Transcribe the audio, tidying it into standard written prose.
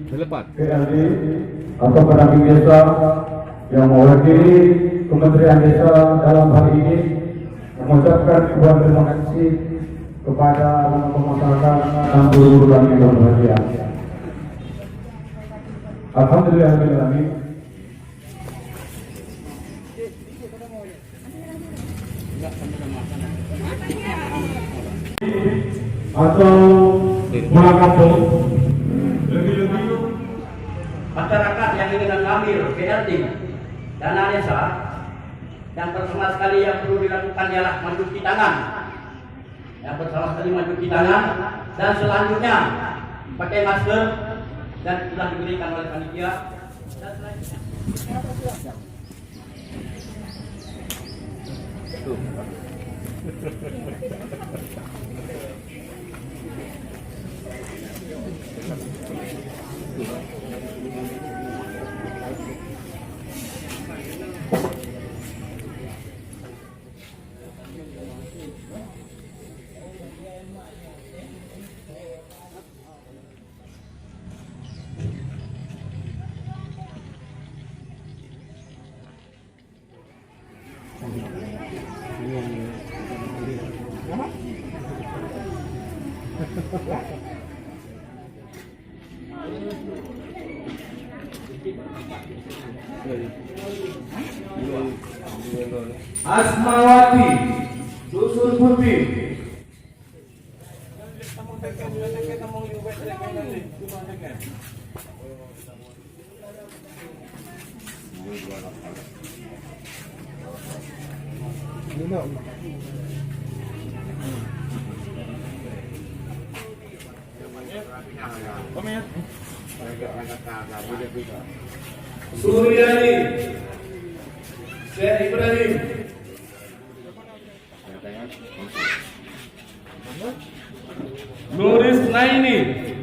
Selepas PLD atau pendamping desa yang mewakili Kementerian Desa dalam hal ini mengucapkan ribuan terima kasih kepada masyarakat dan guru-guru kami yang berbahagia. Alhamdulillahirrahmanirrahim. Atau pulang kampung lebih-lebih masyarakat yang ingin mengambil BLT dana desa, yang pertama sekali yang perlu dilakukan ialah mencuci tangan. Yang pertama sekali mencuci tangan dan selanjutnya pakai masker dan sudah diberikan oleh panitia dan selanjutnya. Asmawati Dusun Putih. Suryani Syekh Ibrahim. Nuris Naini.